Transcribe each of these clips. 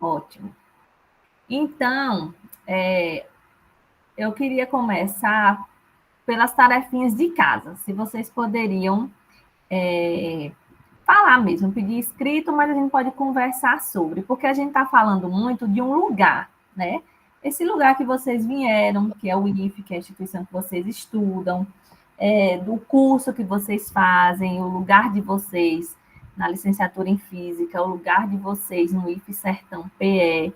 Ótimo. Então, eu queria começar pelas tarefinhas de casa. Se vocês poderiam falar mesmo, pedir escrito, mas a gente pode conversar sobre, porque a gente está falando muito de um lugar, né? Esse lugar que vocês vieram, que é o IFE, que é a instituição que vocês estudam, do curso que vocês fazem, o lugar de vocês na licenciatura em Física, o lugar de vocês no IFE Sertão PE.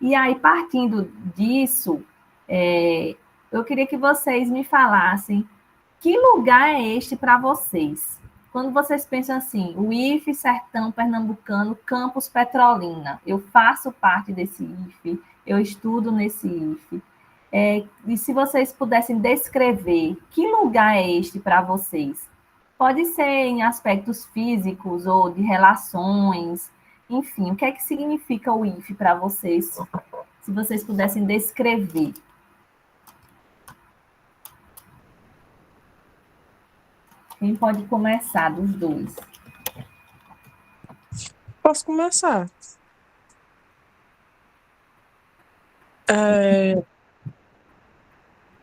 E aí, partindo disso, eu queria que vocês me falassem que lugar é este para vocês? Quando vocês pensam assim, o IFE Sertão Pernambucano, Campus Petrolina, eu faço parte desse IFE, eu estudo nesse IFE. E se vocês pudessem descrever que lugar é este para vocês? Pode ser em aspectos físicos ou de relações, enfim, o que é que significa o IFE para vocês? Se vocês pudessem descrever. Quem pode começar dos dois? Posso começar?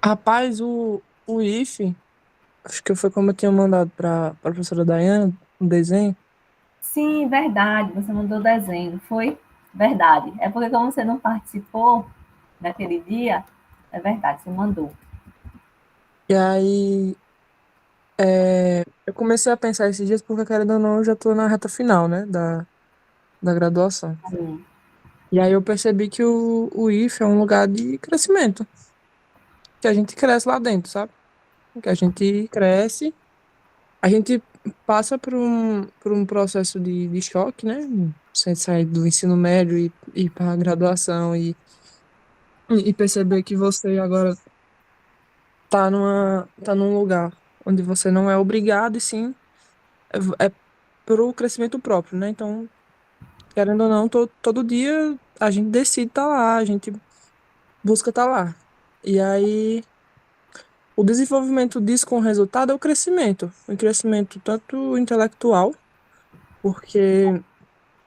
Rapaz, o IFE, acho que foi como eu tinha mandado para a professora Dayana, um desenho. Sim, verdade, você mandou desenho, foi? Verdade. É porque como você não participou naquele dia, é verdade, você mandou. E aí, eu comecei a pensar esses dias porque, querendo ou não, eu já estou na reta final, né, da graduação. Sim. E aí eu percebi que o IFE é um lugar de crescimento, que a gente cresce lá dentro, sabe? Que a gente cresce, a gente passa por um processo de choque, né? Você sair do ensino médio e ir para a graduação e perceber que você agora tá num lugar onde você não é obrigado, e sim é pro crescimento próprio, né? Então, querendo ou não, todo dia a gente decide estar lá, a gente busca estar lá. E aí, o desenvolvimento disso com o resultado é o crescimento tanto intelectual, porque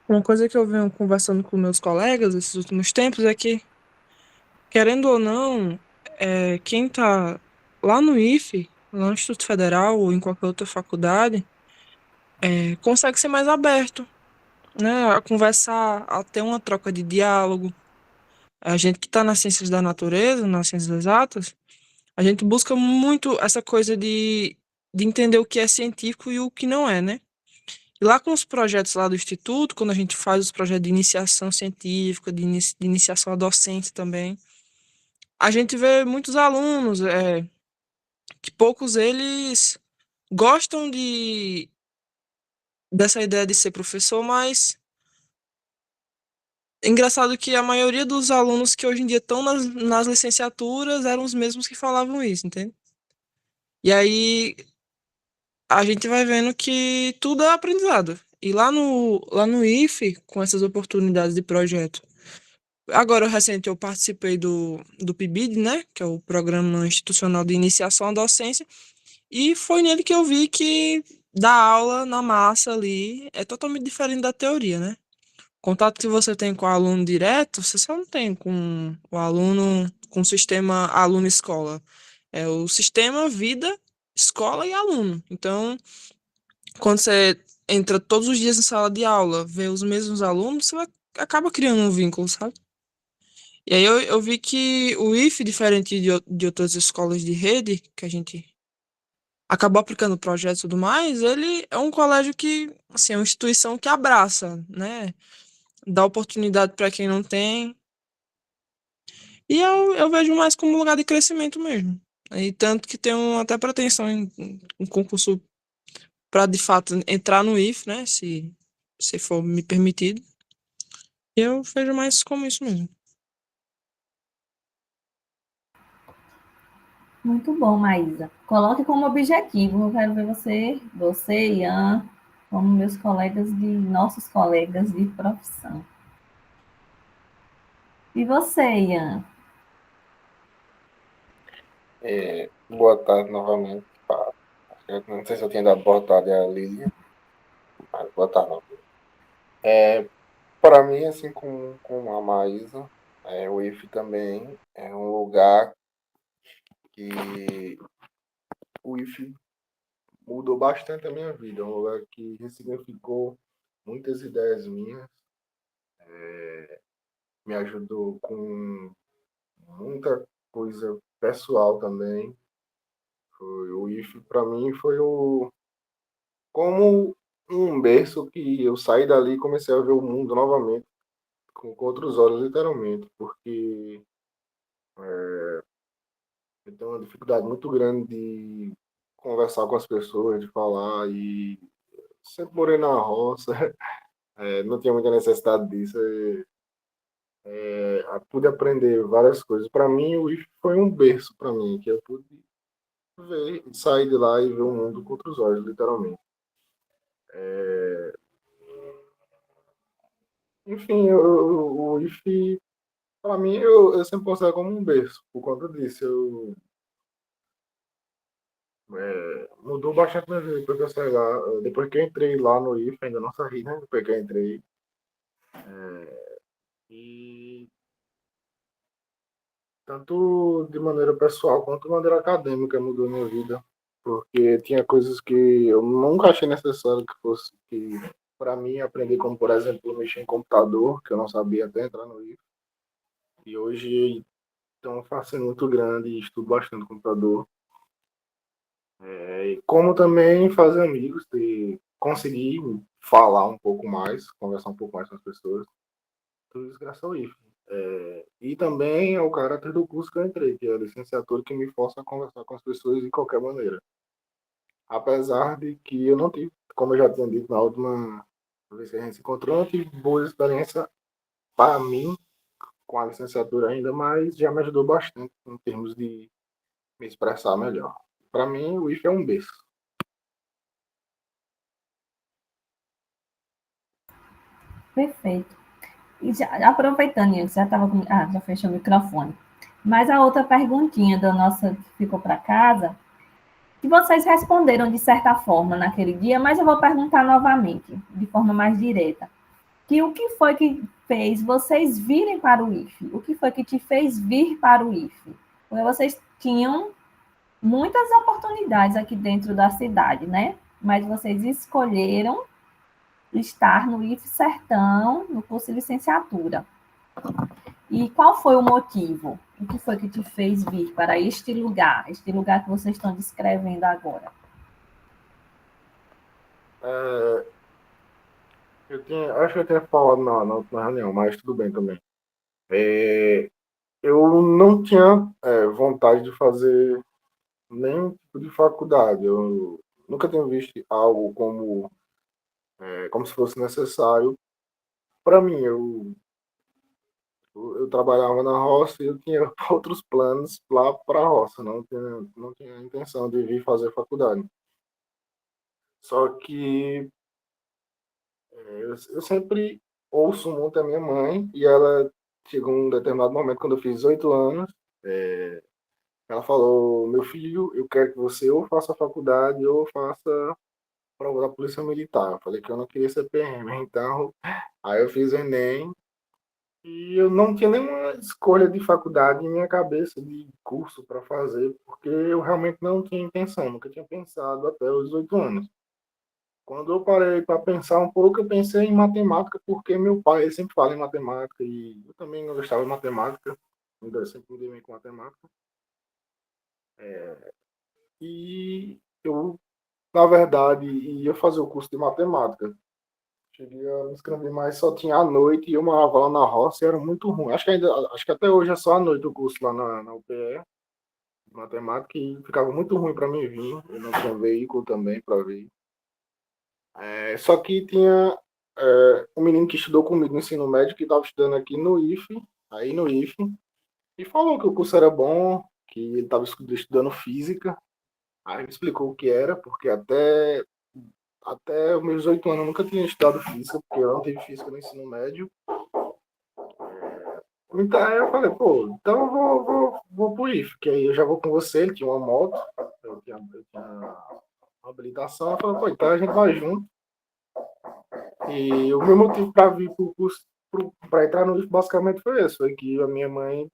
uma coisa que eu venho conversando com meus colegas esses últimos tempos é que, querendo ou não, quem está lá no IFE, lá no Instituto Federal ou em qualquer outra faculdade, consegue ser mais aberto, né, a conversar, a ter uma troca de diálogo. A gente que está nas ciências da natureza, nas ciências exatas, a gente busca muito essa coisa de entender o que é científico e o que não é, né? E lá com os projetos lá do Instituto, quando a gente faz os projetos de iniciação científica, de iniciação à docência também, a gente vê muitos alunos, que poucos eles gostam dessa ideia de ser professor, mas é engraçado que a maioria dos alunos que hoje em dia estão nas licenciaturas eram os mesmos que falavam isso, entende? E aí a gente vai vendo que tudo é aprendizado. E lá no IFE, com essas oportunidades de projeto. Agora, recente, eu participei do PIBID, né? Que é o Programa Institucional de Iniciação à Docência. E foi nele que eu vi que dar aula na massa ali é totalmente diferente da teoria, né? O contato que você tem com o aluno direto, você só não tem com o aluno, com o sistema aluno-escola. É o sistema vida, escola e aluno. Então, quando você entra todos os dias em sala de aula, vê os mesmos alunos, acaba criando um vínculo, sabe? E aí eu vi que o IFE, diferente de outras escolas de rede, que a gente acabou aplicando projetos e tudo mais, ele é um colégio que, assim, é uma instituição que abraça, né? Dá oportunidade para quem não tem. E eu vejo mais como um lugar de crescimento mesmo. E tanto que tenho até pretensão em concurso para, de fato, entrar no IFE, né? Se for me permitido. E eu vejo mais como isso mesmo. Muito bom, Maísa. Coloque como objetivo. Eu quero ver você, Ian, como nossos colegas de profissão. E você, Ian? Boa tarde novamente. Pá. Eu não sei se eu tinha dado boa tarde à Lília, mas boa tarde novamente. para mim, assim como a Maísa, o IF também é um lugar que o IF mudou bastante a minha vida. É um lugar que ressignificou muitas ideias minhas, me ajudou com muita coisa pessoal também. O IF para mim foi como um berço que eu saí dali e comecei a ver o mundo novamente com outros olhos, literalmente, porque eu tenho uma dificuldade muito grande de conversar com as pessoas, de falar, e sempre morei na roça, não tinha muita necessidade disso. Pude aprender várias coisas. Para mim, o IF foi um berço para mim, que eu pude ver, sair de lá e ver o mundo com outros olhos, literalmente. Enfim, o IF, para mim, eu sempre considero como um berço, por conta disso. Mudou bastante minha vida depois que eu saí lá. Depois que eu entrei lá no IF, ainda não saí, né? Depois que eu entrei. E tanto de maneira pessoal quanto de maneira acadêmica mudou minha vida. Porque tinha coisas que eu nunca achei necessário que fosse que para mim aprender, como por exemplo mexer em computador, que eu não sabia até entrar no IF. E hoje tem um fascínio muito grande e estudo bastante computador. E como também fazer amigos, conseguir falar um pouco mais, conversar um pouco mais com as pessoas. Tudo isso graças ao IF. E também é o caráter do curso que eu entrei, que é a licenciatura que me força a conversar com as pessoas de qualquer maneira. Apesar de que eu não tive, como eu já tinha dito na última vez que a gente se encontrou, eu não tive boa experiência para mim com a licenciatura ainda, mas já me ajudou bastante em termos de me expressar melhor. Para mim, o IF é um berço. Perfeito. E já, aproveitando isso, já estava com. Ah, já fechou o microfone. Mas a outra perguntinha da nossa que ficou para casa, que vocês responderam de certa forma naquele dia, mas eu vou perguntar novamente, de forma mais direta. Que o que foi que fez vocês virem para o IFE? O que foi que te fez vir para o IFE? Porque vocês tinham muitas oportunidades aqui dentro da cidade, né? Mas vocês escolheram estar no IFE Sertão, no curso de licenciatura. E qual foi o motivo? O que foi que te fez vir para este lugar que vocês estão descrevendo agora? Acho que eu tinha falado na última reunião, mas tudo bem também. Eu não tinha vontade de fazer nenhum tipo de faculdade. Eu nunca tinha visto algo como se fosse necessário para mim. Eu trabalhava na roça e eu tinha outros planos lá para a roça. Não tinha a intenção de vir fazer faculdade. Só que eu sempre ouço muito a minha mãe e ela chegou um determinado momento, quando eu fiz 18 anos, ela falou: meu filho, eu quero que você ou faça faculdade ou faça prova da Polícia Militar. Eu falei que eu não queria ser PM, então aí eu fiz o Enem e eu não tinha nenhuma escolha de faculdade em minha cabeça, de curso para fazer, porque eu realmente não tinha intenção, nunca tinha pensado até os 18 anos. Quando eu parei para pensar um pouco, eu pensei em matemática, porque meu pai ele sempre fala em matemática e eu também não gostava de matemática, ainda sempre me dei bem com matemática. E eu, na verdade, ia fazer o curso de matemática. Cheguei a me inscrever, mas só tinha à noite e eu morava lá na roça e era muito ruim. Acho que até hoje é só à noite o curso lá na UPE, de matemática, e ficava muito ruim para mim vir. Eu não tinha veículo também para vir. Só que tinha um menino que estudou comigo no ensino médio, que estava estudando aqui no IFE, aí no IFE, e falou que o curso era bom, que ele estava estudando física. Aí me explicou o que era, porque até os meus 18 anos eu nunca tinha estudado física, porque eu não tive física no ensino médio. Então aí eu falei, pô, então eu vou pro IF, que aí eu já vou com você, ele tinha uma moto, eu tinha uma habilitação, eu falei, pô, então a gente vai junto. E o meu motivo para vir pro curso para entrar no IF basicamente foi isso. Foi que a minha mãe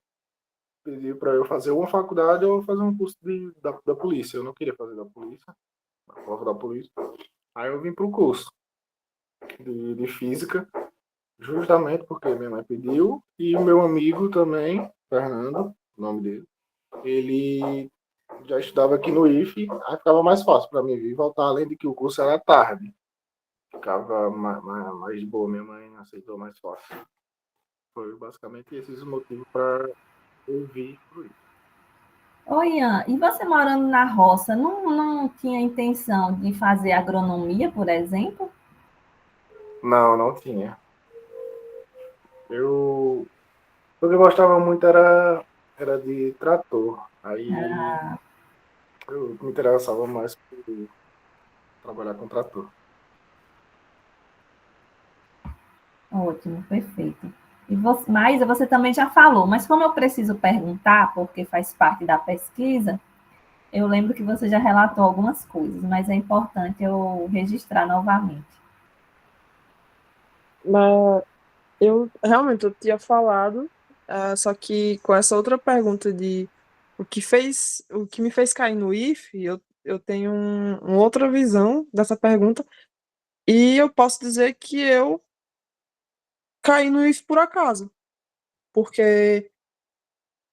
pediu para eu fazer uma faculdade ou fazer um curso da polícia. Eu não queria fazer da polícia, a prova da polícia. Aí eu vim para o curso de física, justamente porque minha mãe pediu, e o meu amigo também, Fernando, o nome dele, ele já estudava aqui no IFE, aí ficava mais fácil para mim vir e voltar, além de que o curso era tarde. Ficava mais de boa, minha mãe aceitou mais fácil. Foi basicamente esses os motivos para eu vir pro IFE. Oi, Ian, e você morando na roça, não tinha intenção de fazer agronomia, por exemplo? Não, não tinha. Eu, o que eu gostava muito era de trator. Aí Ah, eu me interessava mais por trabalhar com trator. ótimo, perfeito. E você, Maísa, você também já falou, mas como eu preciso perguntar, porque faz parte da pesquisa, eu lembro que você já relatou algumas coisas, mas é importante eu registrar novamente. Mas eu realmente eu tinha falado, só que com essa outra pergunta de o que me fez cair no IFE, eu tenho uma outra visão dessa pergunta, e eu posso dizer que eu caí no IFE por acaso, porque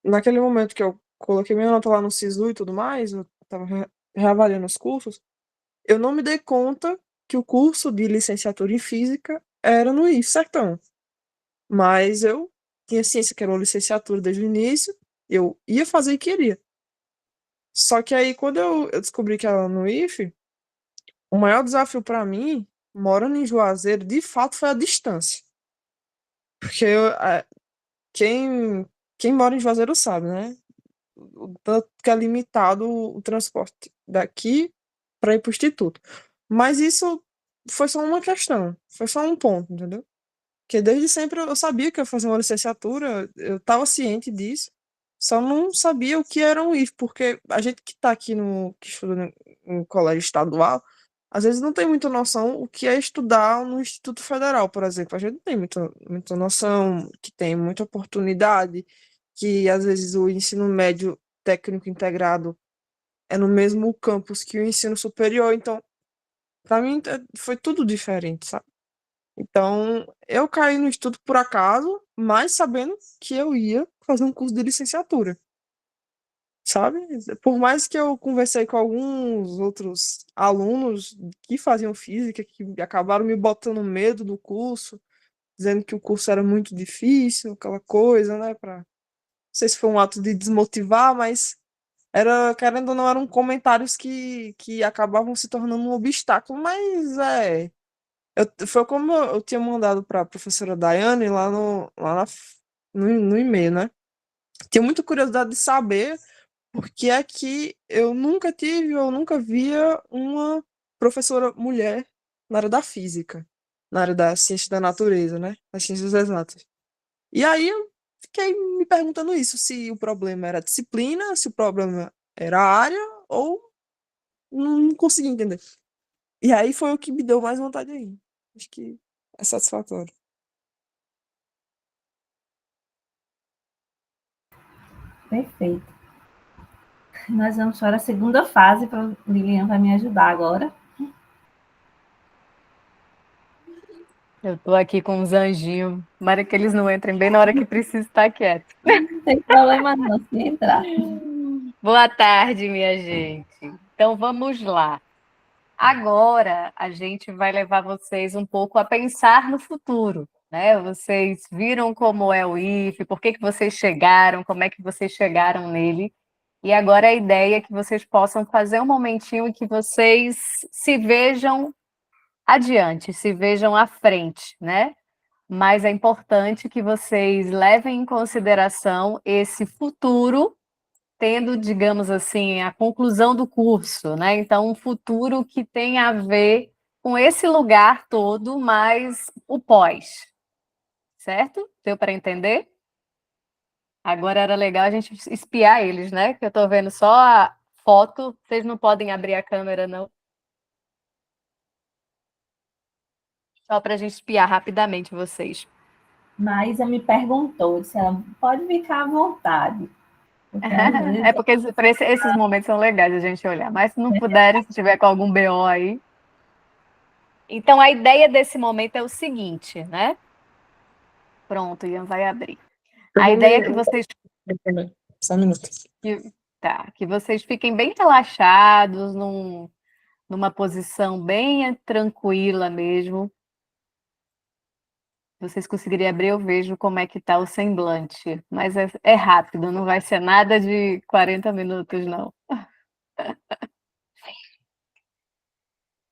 naquele momento que eu coloquei minha nota lá no SISU e tudo mais, eu estava reavaliando os cursos, eu não me dei conta que o curso de licenciatura em física era no IFE Sertão. Mas eu tinha ciência que era uma licenciatura desde o início, eu ia fazer e queria. Só que aí, quando eu descobri que era no IFE, o maior desafio para mim, morando em Juazeiro, de fato, foi a distância. Porque quem, quem mora em Juazeiro sabe, né? O tanto que é limitado o transporte daqui para ir para o instituto. Mas isso foi só uma questão, foi só um ponto, entendeu? Porque desde sempre eu sabia que eu ia fazer uma licenciatura, eu estava ciente disso, só não sabia o que era um IF, porque a gente que está aqui que estuda no colégio estadual, às vezes não tem muita noção o que é estudar no Instituto Federal, por exemplo. A gente não tem muita noção que tem muita oportunidade, que às vezes o ensino médio técnico integrado é no mesmo campus que o ensino superior, então, para mim, foi tudo diferente, sabe? Então, eu caí no estudo por acaso, mas sabendo que eu ia fazer um curso de licenciatura, sabe? Por mais que eu conversei com alguns outros alunos que faziam física, que acabaram me botando medo do curso, dizendo que o curso era muito difícil, aquela coisa, né? Não sei se foi um ato de desmotivar, mas querendo ou não, eram comentários que acabavam se tornando um obstáculo, mas foi como eu tinha mandado para a professora Daiane no e-mail, né? Tinha muita curiosidade de saber por que é que eu nunca tive ou nunca via uma professora mulher na área da física, na área da ciência da natureza, né? Das ciências exatas. E aí eu fiquei me perguntando isso, se o problema era a disciplina, se o problema era a área, ou não consegui entender. E aí foi o que me deu mais vontade ainda. Acho que é satisfatório. Perfeito. Nós vamos para a segunda fase, para o Lilian vai me ajudar agora. Eu tô aqui com uns anjinhos. Tomara que eles não entrem bem na hora que precisa estar quieto. Não tem problema não, se entrar. Boa tarde, minha gente. Então vamos lá. Agora a gente vai levar vocês um pouco a pensar no futuro, né? Vocês viram como é o IFE, por que que vocês chegaram, como é que vocês chegaram nele. E agora a ideia é que vocês possam fazer um momentinho em que vocês se vejam adiante, se vejam à frente, né? Mas é importante que vocês levem em consideração esse futuro, tendo, digamos assim, a conclusão do curso, né? Então, um futuro que tem a ver com esse lugar todo, mas o pós, certo? Deu para entender? Agora era legal a gente espiar eles, né? Que eu estou vendo só a foto, vocês não podem abrir a câmera, não. Só para a gente espiar rapidamente vocês. Maísa me perguntou, disse, ela pode ficar à vontade. Porque às vezes É porque esses momentos são legais a gente olhar. Mas se não puderem, se tiver com algum BO aí. Então, a ideia desse momento é o seguinte, né? Pronto, Ian vai abrir. A ideia é que vocês, Só um minuto. que vocês fiquem bem relaxados, numa posição bem tranquila mesmo. Vocês conseguirem abrir, eu vejo como é que está o semblante. Mas é rápido, não vai ser nada de 40 minutos, não.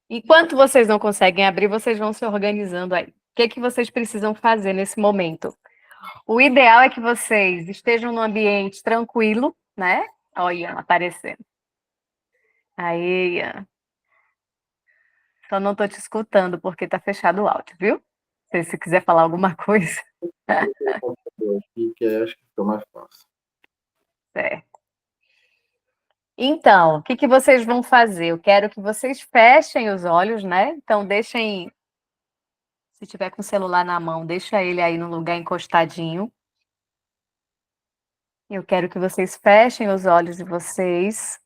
Enquanto vocês não conseguem abrir, vocês vão se organizando aí. O que que vocês precisam fazer nesse momento? O ideal é que vocês estejam num ambiente tranquilo, né? Olha, Ian aparecendo. Aí, Ian. Só não estou te escutando porque está fechado o áudio, viu? Se você quiser falar alguma coisa. Aqui, que acho que fica mais fácil. Certo. Então, o que que vocês vão fazer? Eu quero que vocês fechem os olhos, né? Então, deixem. Se tiver com o celular na mão, deixa ele aí no lugar encostadinho. Eu quero que vocês fechem os olhos de vocês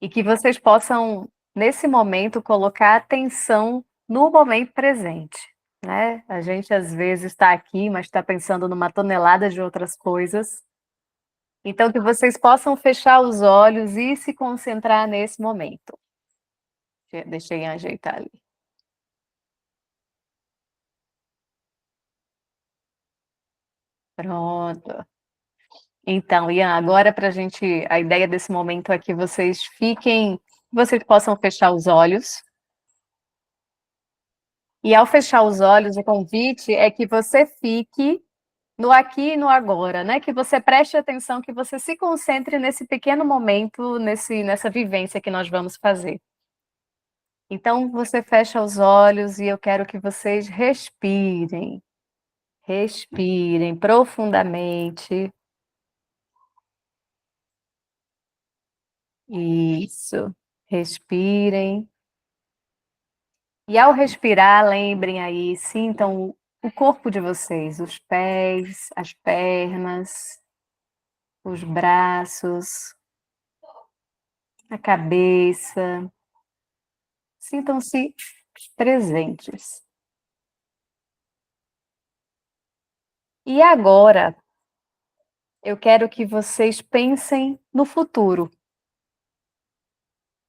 e que vocês possam, nesse momento, colocar atenção no momento presente, né? A gente às vezes está aqui, mas está pensando numa tonelada de outras coisas. Então, que vocês possam fechar os olhos e se concentrar nesse momento. Deixa eu ajeitar ali. Pronto. Então, Ian, agora para a gente, a ideia desse momento é que vocês possam fechar os olhos. E ao fechar os olhos, o convite é que você fique no aqui e no agora, né? Que você preste atenção, que você se concentre nesse pequeno momento, nessa vivência que nós vamos fazer. Então, você fecha os olhos e eu quero que vocês respirem. Respirem profundamente. Isso. Respirem. E ao respirar, lembrem aí, sintam o corpo de vocês, os pés, as pernas, os braços, a cabeça. Sintam-se presentes. E agora, eu quero que vocês pensem no futuro.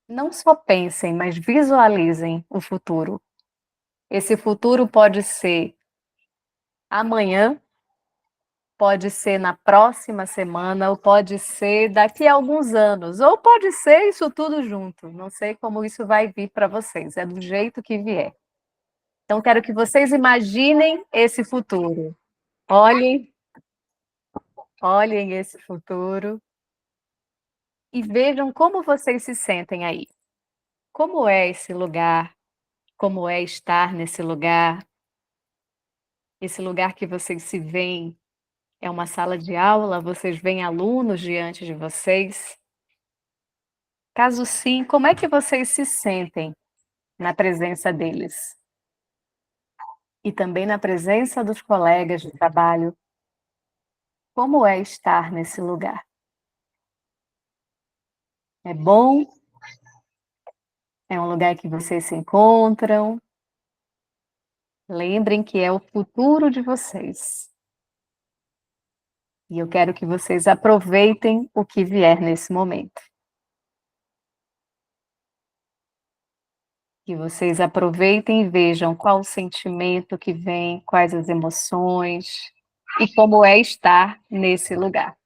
Não só pensem, mas visualizem o futuro. Esse futuro pode ser amanhã, pode ser na próxima semana, ou pode ser daqui a alguns anos, ou pode ser isso tudo junto. Não sei como isso vai vir para vocês, é do jeito que vier. Então, quero que vocês imaginem esse futuro. Olhem esse futuro e vejam como vocês se sentem aí. Como é esse lugar? Como é estar nesse lugar? Esse lugar que vocês se veem é uma sala de aula? Vocês veem alunos diante de vocês? Caso sim, como é que vocês se sentem na presença deles? E também na presença dos colegas de trabalho? Como é estar nesse lugar? É bom? É um lugar que vocês se encontram? Lembrem que é o futuro de vocês. E eu quero que vocês aproveitem o que vier nesse momento. Que vocês aproveitem e vejam qual o sentimento que vem, quais as emoções e como é estar nesse lugar.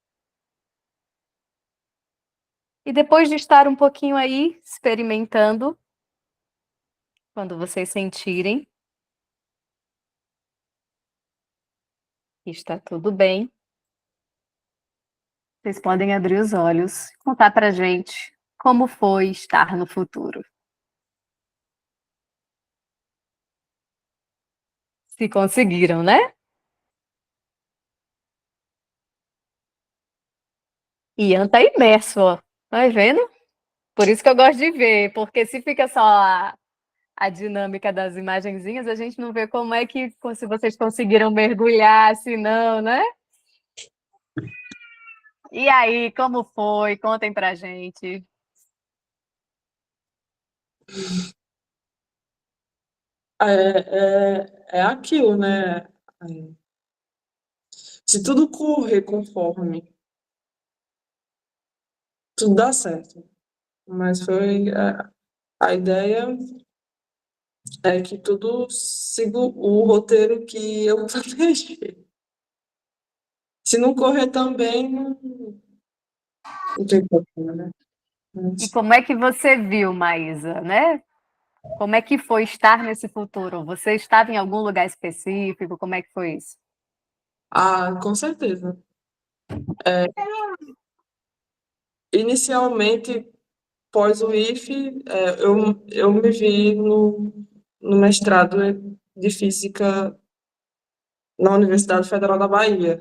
E depois de estar um pouquinho aí experimentando, quando vocês sentirem que está tudo bem, vocês podem abrir os olhos e contar pra gente como foi estar no futuro. Se conseguiram, né? Ian tá imerso, ó. Tá vendo? Por isso que eu gosto de ver, porque se fica só a dinâmica das imagenzinhas, a gente não vê como é que, se vocês conseguiram mergulhar, se não, né? E aí, como foi? Contem pra gente. É aquilo, né? Se tudo correr conforme, tudo dá certo. Mas foi a ideia é que tudo siga o roteiro que eu planejei. Se não correr também, não tem problema, né? E como é que você viu, Maísa, né? Como é que foi estar nesse futuro? Você estava em algum lugar específico? Como é que foi isso? Ah, com certeza. Inicialmente, pós o IFE, eu me vi no mestrado de Física na Universidade Federal da Bahia,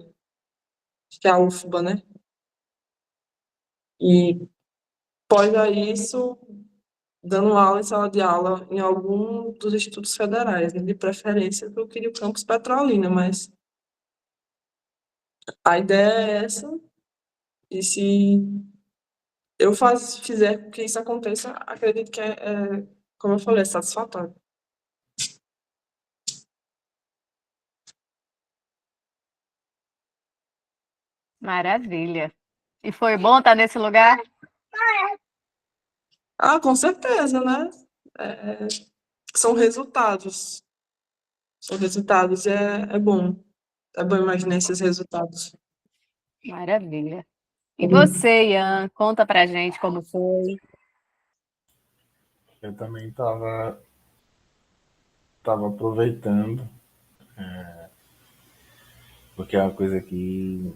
que é a UFBA, né? E pós a isso, dando aula em sala de aula em algum dos institutos federais, né? De preferência, eu queria o campus Petrolina, mas a ideia é essa, e se fizer com que isso aconteça, acredito que como eu falei, é satisfatório. Maravilha. E foi bom estar nesse lugar? Ah, com certeza, né? É, são resultados. São resultados, é bom. É bom imaginar esses resultados. Maravilha. E você, Ian, conta pra gente como foi. Eu também tava aproveitando, porque é uma coisa que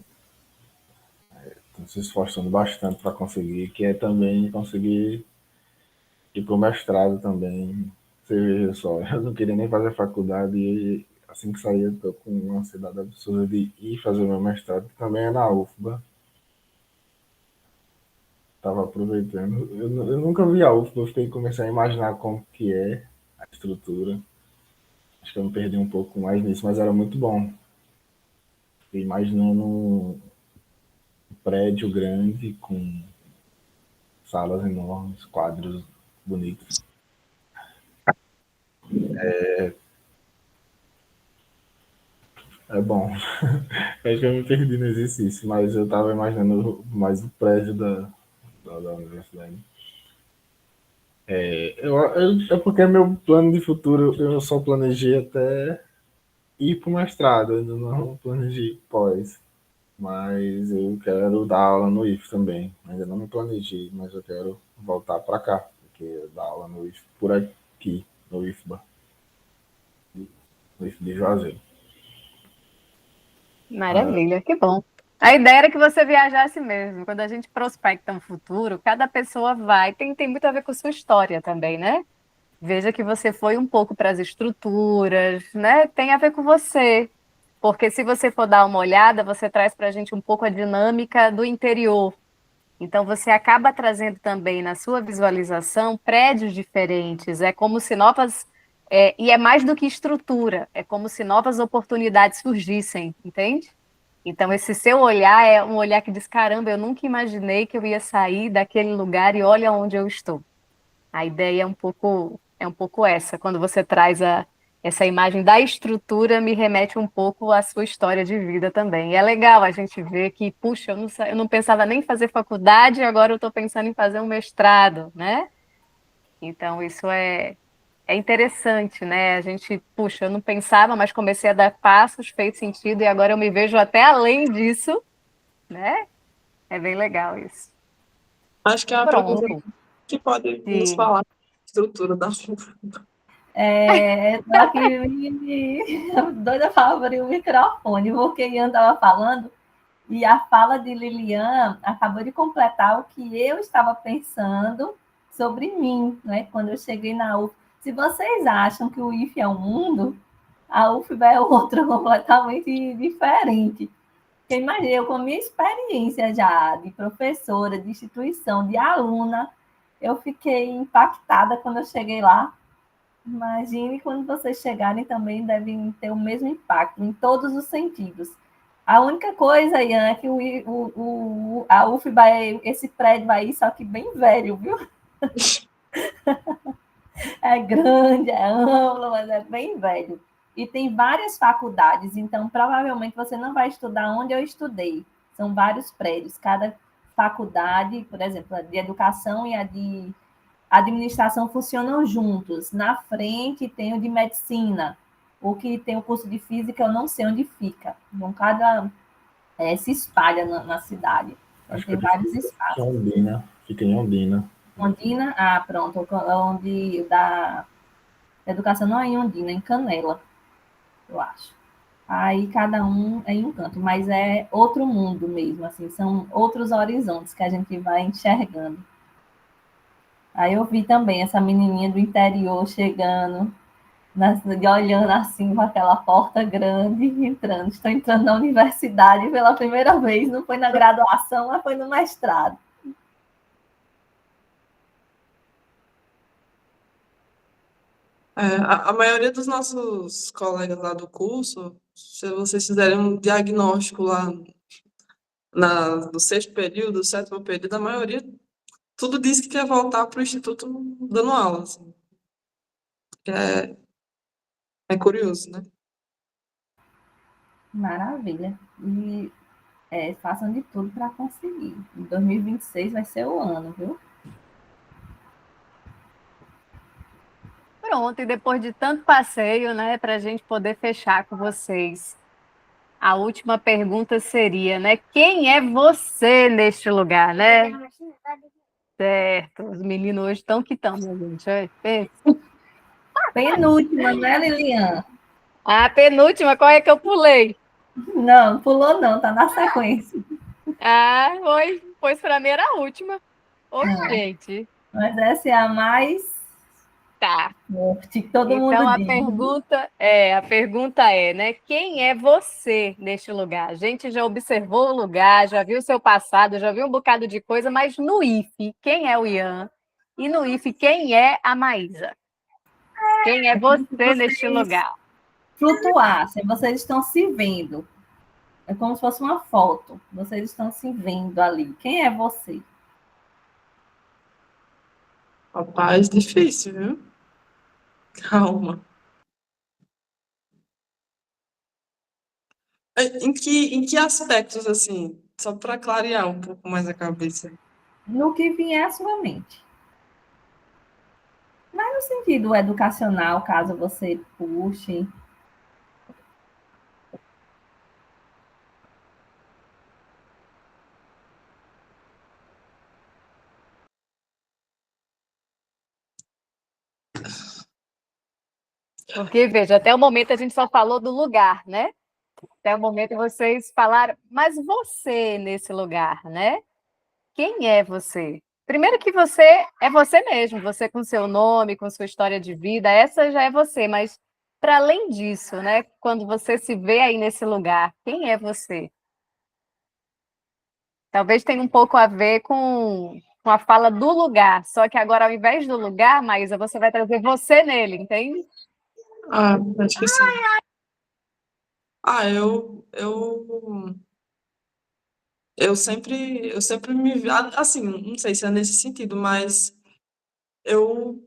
estou se esforçando bastante para conseguir, que é também conseguir ir para o mestrado também. Você veja só, eu não queria nem fazer faculdade e assim que sair eu estou com uma ansiedade absurda de ir fazer meu mestrado, que também é na UFBA. Estava aproveitando. Eu nunca vi a UFBA, comecei a imaginar como que é a estrutura. Acho que eu me perdi um pouco mais nisso, mas era muito bom. Fiquei imaginando um prédio grande com salas enormes, quadros bonitos. É bom. Acho que eu me perdi no exercício, mas eu estava imaginando mais o prédio da universidade. É porque meu plano de futuro eu só planejei até ir para o mestrado, eu ainda não planejei pós. Mas eu quero dar aula no IF também. Ainda não me planejei, mas eu quero voltar para cá, porque dar aula no IF por aqui, no IFBA, no IF de Juazeiro. Maravilha, que bom. A ideia era que você viajasse mesmo. Quando a gente prospecta um futuro, cada pessoa vai. Tem muito a ver com sua história também, né? Veja que você foi um pouco para as estruturas, né? Tem a ver com você. Porque se você for dar uma olhada, você traz para a gente um pouco a dinâmica do interior. Então, você acaba trazendo também na sua visualização prédios diferentes. É como se novas. E é mais do que estrutura, é como se novas oportunidades surgissem, entende? Então, esse seu olhar é um olhar que diz: caramba, eu nunca imaginei que eu ia sair daquele lugar e olha onde eu estou. A ideia é um pouco essa. Quando você traz essa imagem da estrutura, me remete um pouco à sua história de vida também. E é legal a gente ver que, puxa, eu não pensava nem em fazer faculdade, agora eu estou pensando em fazer um mestrado, né? Então, isso é interessante, né? A gente, puxa, eu não pensava, mas comecei a dar passos, fez sentido, e agora eu me vejo até além disso, né? É bem legal isso. Acho que é a professora Pronto. que pode nos Sim. falar da estrutura da Tô aqui doida para abrir o microfone, porque Ian estava falando e a fala de Lilian acabou de completar o que eu estava pensando sobre mim, né? Quando eu cheguei na UF. Se vocês acham que o IF é um mundo, a UFBA é outro completamente diferente. Porque imagina, eu com a minha experiência já de professora, de instituição, de aluna, eu fiquei impactada quando eu cheguei lá. Imagine quando vocês chegarem também devem ter o mesmo impacto em todos os sentidos. A única coisa, Ian, é que a UF esse prédio vai ir, só que bem velho, viu? É grande, é amplo, mas é bem velho. E tem várias faculdades, então provavelmente você não vai estudar onde eu estudei. São vários prédios. Cada faculdade, por exemplo, a de educação e a de administração funcionam juntos. Na frente tem o de medicina. O que tem o curso de física, eu não sei onde fica. Então, se espalha na cidade. Então, Acho que tem eu vários fica em espaços. Ondina. Fica em Ondina. Ondina, pronto, onde da educação não é em Ondina, é em Canela, eu acho. Aí cada um é em um canto, mas é outro mundo mesmo, assim, são outros horizontes que a gente vai enxergando. Aí eu vi também essa menininha do interior chegando, olhando assim com aquela porta grande, entrando. Estou entrando na universidade pela primeira vez, não foi na graduação, mas foi no mestrado. A maioria dos nossos colegas lá do curso, se vocês fizerem um diagnóstico lá no sexto período, sétimo período, a maioria tudo diz que quer voltar para o instituto dando aula, assim. É curioso, né? Maravilha. E façam de tudo para conseguir. Em 2026 vai ser o ano, viu? Pronto, e depois de tanto passeio, né, para a gente poder fechar com vocês, a última pergunta seria, né, quem é você neste lugar, né? Certo, os meninos hoje estão que estão, minha gente. Penúltima, né, Lilian? A penúltima, qual é que eu pulei? Não, pulou não, tá na sequência. Ah, pois para mim era a última. Ô, gente. Mas essa é a mais Tá. forte, que todo mundo Então diz. a pergunta é, né? Quem é você neste lugar? A gente já observou o lugar, já viu o seu passado, já viu um bocado de coisa, mas no IFE, quem é o Ian? E no IFE, quem é a Maísa? Quem é você neste Vocês lugar? flutuassem, vocês estão se vendo. É como se fosse uma foto. Vocês estão se vendo ali. Quem é você? Rapaz, difícil, viu? Calma. Em que aspectos, assim? Só para clarear um pouco mais a cabeça. No que vier à sua mente. Mas no sentido educacional, caso você puxe. Porque, veja, até o momento a gente só falou do lugar, né? Até o momento vocês falaram, mas você nesse lugar, né? Quem é você? Primeiro que você é você mesmo, você com seu nome, com sua história de vida, essa já é você, mas para além disso, né? Quando você se vê aí nesse lugar, quem é você? Talvez tenha um pouco a ver com a fala do lugar, só que agora ao invés do lugar, Maísa, você vai trazer você nele, entende? Ah, acho que sim. Ah, eu sempre me vi, assim, não sei se é nesse sentido, mas eu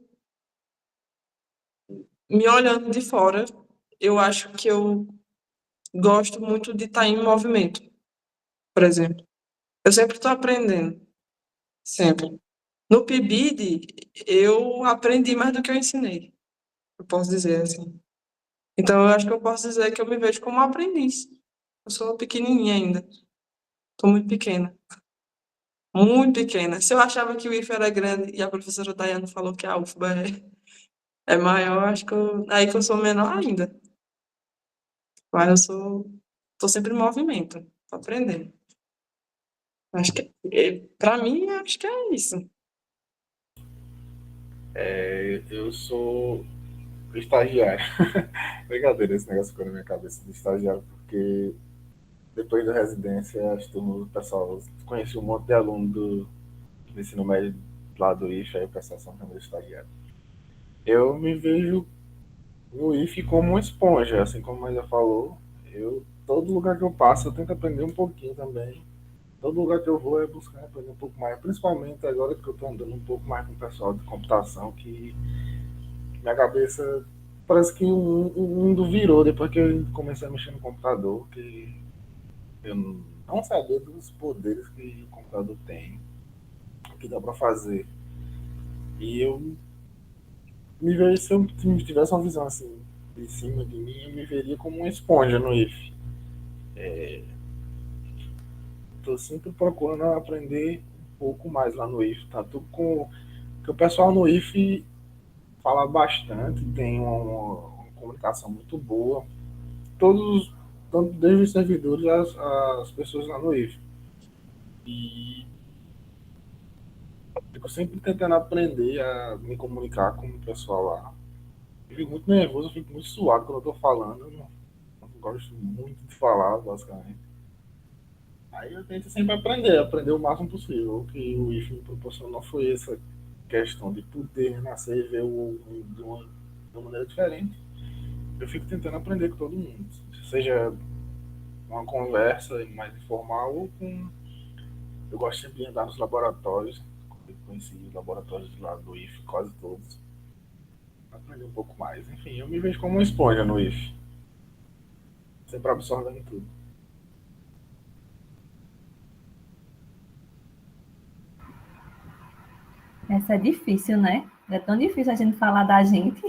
me olhando de fora, eu acho que eu gosto muito de estar em movimento, por exemplo. Eu sempre estou aprendendo, sempre. No PIBID, eu aprendi mais do que eu ensinei, eu posso dizer assim. Então, eu acho que eu posso dizer que eu me vejo como um aprendiz. Eu sou pequenininha ainda, estou muito pequena. Muito pequena. Se eu achava que o IFE era grande e a professora Dayana falou que a UFBA é maior, acho que aí que eu sou menor ainda. Mas tô sempre em movimento, tô aprendendo. Acho que, para mim, acho que é isso. Eu sou estagiário. Brincadeira, esse negócio ficou na minha cabeça de estagiário, porque depois da residência, as turmas do pessoal, conheci um monte de aluno do ensino médio lá do IFE, aí o pessoal são meus estagiários. Eu me vejo no IF como uma esponja, assim como a Maria falou. Todo lugar que eu passo, eu tento aprender um pouquinho também. Todo lugar que eu vou é buscar aprender um pouco mais, principalmente agora que eu estou andando um pouco mais com o pessoal de computação, que minha cabeça parece que o mundo virou depois que eu comecei a mexer no computador, que eu não sabia dos poderes que o computador tem, o que dá para fazer. E eu me vejo, se eu tivesse uma visão assim de cima de mim, eu me veria como uma esponja no IF. Estou sempre procurando aprender um pouco mais lá no IF. Tá tudo com. Porque o pessoal no IF fala bastante, tem uma comunicação muito boa. Todos, tanto desde os servidores as pessoas lá no IF. E fico sempre tentando aprender a me comunicar com o pessoal lá. Eu fico muito nervoso, eu fico muito suado quando eu estou falando. Eu não gosto muito de falar, basicamente. Aí eu tento sempre aprender o máximo possível. O que o IF me proporcionou foi essa questão de poder nascer e ver o mundo de uma maneira diferente. Eu fico tentando aprender com todo mundo. Seja uma conversa mais informal ou com. Eu gosto sempre de andar nos laboratórios. Eu conheci os laboratórios lá do IF, quase todos. Aprender um pouco mais. Enfim, eu me vejo como uma esponja no IF. Sempre absorvendo tudo. Essa é difícil, né? É tão difícil a gente falar da gente.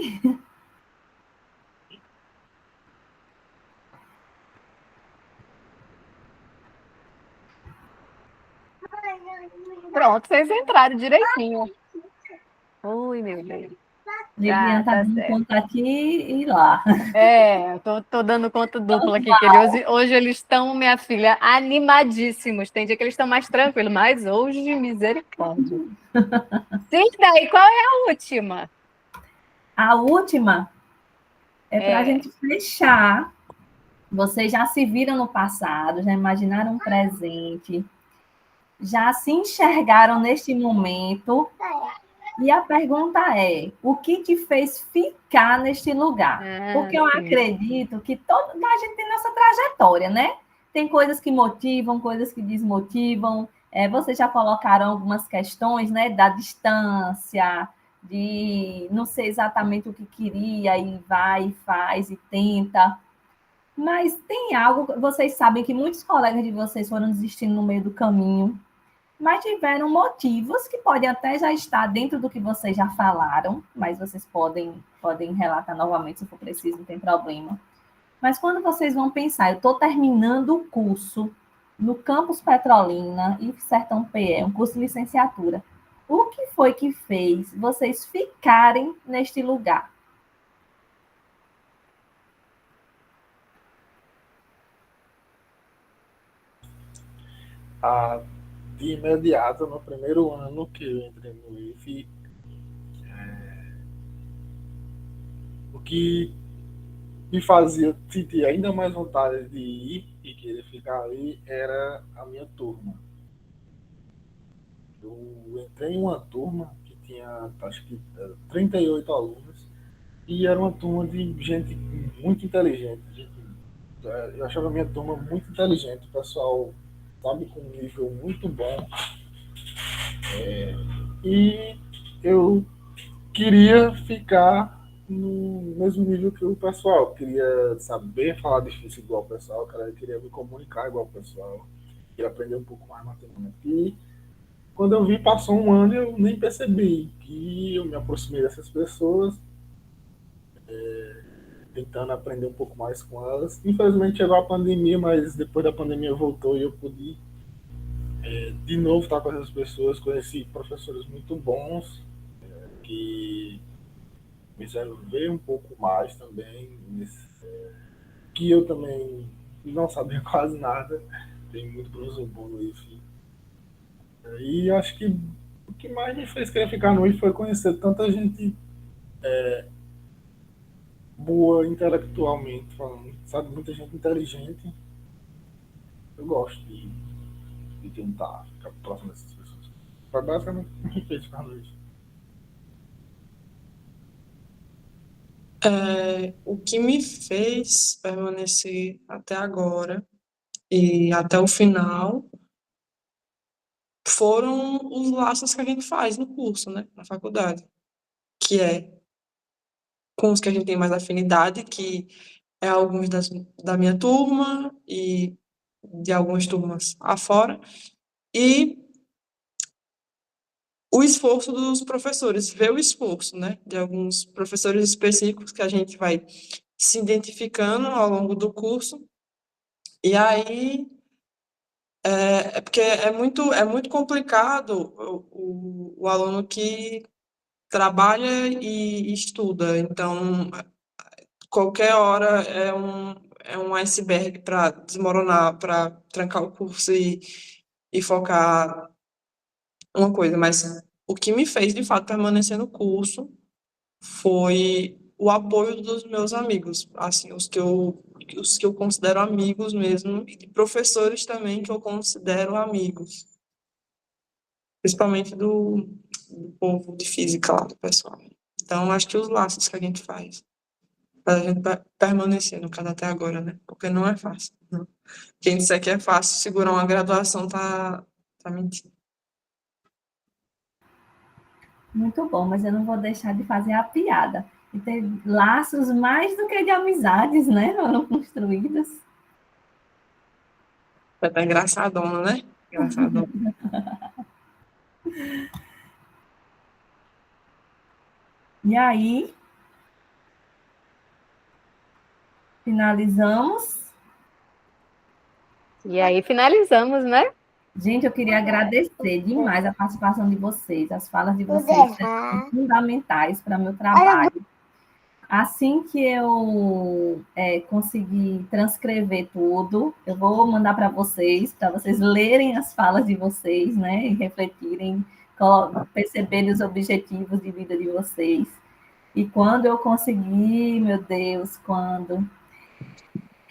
Pronto, vocês entraram direitinho. Ui, meu Deus. Lilian tá Tá dando certo. conta aqui e lá. Tô dando conta dupla aqui, que hoje eles estão, minha filha, animadíssimos. Tem dia que eles estão mais tranquilos, mas hoje, misericórdia. Sim, daí, qual é a última? A última é para a É. gente fechar. Vocês já se viram no passado, já imaginaram um presente, já se enxergaram neste momento. E a pergunta é: o que te fez ficar neste lugar? Porque eu Sim. acredito que a gente tem nossa trajetória, né? Tem coisas que motivam, coisas que desmotivam. Vocês já colocaram algumas questões, né? Da distância, de não sei exatamente o que queria, e vai, e faz, e tenta. Mas tem algo, vocês sabem que muitos colegas de vocês foram desistindo no meio do caminho, mas tiveram motivos que podem até já estar dentro do que vocês já falaram, mas vocês podem relatar novamente se for preciso, não tem problema. Mas quando vocês vão pensar, eu estou terminando o curso no campus Petrolina e Sertão PE, um curso de licenciatura. O que foi que fez vocês ficarem neste lugar? Ah, de imediato, no primeiro ano que eu entrei no IF, o que me fazia sentir ainda mais vontade de ir e querer ficar ali era a minha turma. Eu entrei em uma turma que tinha, acho que, 38 alunos e era uma turma de gente muito inteligente. Eu achava a minha turma muito inteligente, o pessoal, sabe, com um nível muito bom. E eu queria ficar no mesmo nível que o pessoal. Queria saber falar difícil igual o pessoal, cara. Eu queria me comunicar igual o pessoal. Queria aprender um pouco mais matemática. E quando eu vi, passou um ano e eu nem percebi que eu me aproximei dessas pessoas, tentando aprender um pouco mais com elas. Infelizmente chegou a pandemia, mas depois da pandemia voltou e eu pude de novo estar com essas pessoas. Conheci professores muito bons que me fizeram ver um pouco mais também, que eu também não sabia quase nada. Tem muito professor bom no IF. E acho que o que mais me fez querer ficar no IF foi conhecer tanta gente boa intelectualmente falando, sabe? Muita gente inteligente. Eu gosto de tentar ficar próximo dessas pessoas. Foi basicamente o que me fez ficar no IF. O que me fez permanecer até agora e até o final foram os laços que a gente faz no curso, né, na faculdade, que é com os que a gente tem mais afinidade, que é alguns da minha turma e de algumas turmas afora, e o esforço dos professores, ver o esforço, né, de alguns professores específicos que a gente vai se identificando ao longo do curso, e aí é porque é muito complicado o aluno que trabalha e estuda, então qualquer hora é um iceberg para desmoronar, para trancar o curso e focar uma coisa, mas o que me fez de fato permanecer no curso foi o apoio dos meus amigos, assim, os que eu considero amigos mesmo, e de professores também que eu considero amigos, principalmente do povo de física lá, do pessoal. Então, acho que os laços que a gente faz, para a gente permanecer, no caso até agora, né? Porque não é fácil. Não. Quem disser que é fácil segurar uma graduação tá mentindo. Muito bom, mas eu não vou deixar de fazer a piada. E ter laços mais do que de amizades, né? Foram construídos. Vai estar engraçadona, né? Engraçadona. E aí, finalizamos. E aí finalizamos, né? Gente, eu queria agradecer demais a participação de vocês. As falas de vocês são fundamentais para meu trabalho. Assim que eu conseguir transcrever tudo, eu vou mandar para vocês lerem as falas de vocês, né? E refletirem, perceberem os objetivos de vida de vocês. E quando eu conseguir, meu Deus, quando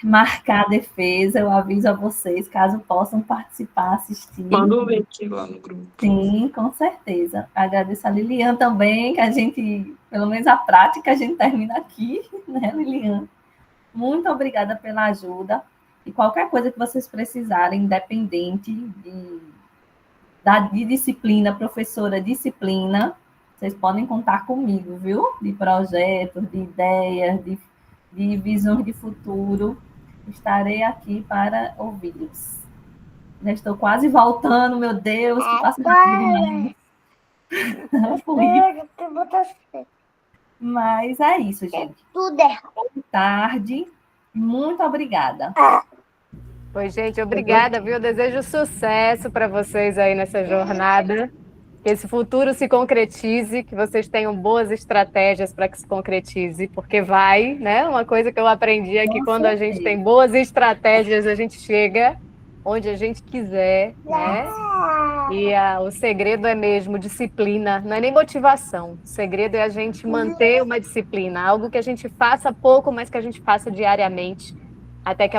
marcar a defesa, eu aviso a vocês, caso possam participar, assistir. Manda o link lá no grupo. Sim, com certeza. Agradeço a Lilian também, que a gente, pelo menos a prática, a gente termina aqui, né, Lilian? Muito obrigada pela ajuda. E qualquer coisa que vocês precisarem, independente de disciplina, professora disciplina, vocês podem contar comigo, viu? De projetos, de ideias, de visões de futuro. Estarei aqui para ouvi-los. Já estou quase voltando, meu Deus, que passa rápido demais. Mas é isso, gente. Tudo errado. Boa tarde. Muito obrigada. Oi, gente, obrigada, viu? Eu desejo sucesso para vocês aí nessa jornada. Que esse futuro se concretize, que vocês tenham boas estratégias para que se concretize, porque vai, né? Uma coisa que eu aprendi é que quando a gente tem boas estratégias, a gente chega onde a gente quiser, né? E o segredo é mesmo disciplina, não é nem motivação. O segredo é a gente manter uma disciplina, algo que a gente faça pouco, mas que a gente faça diariamente, até que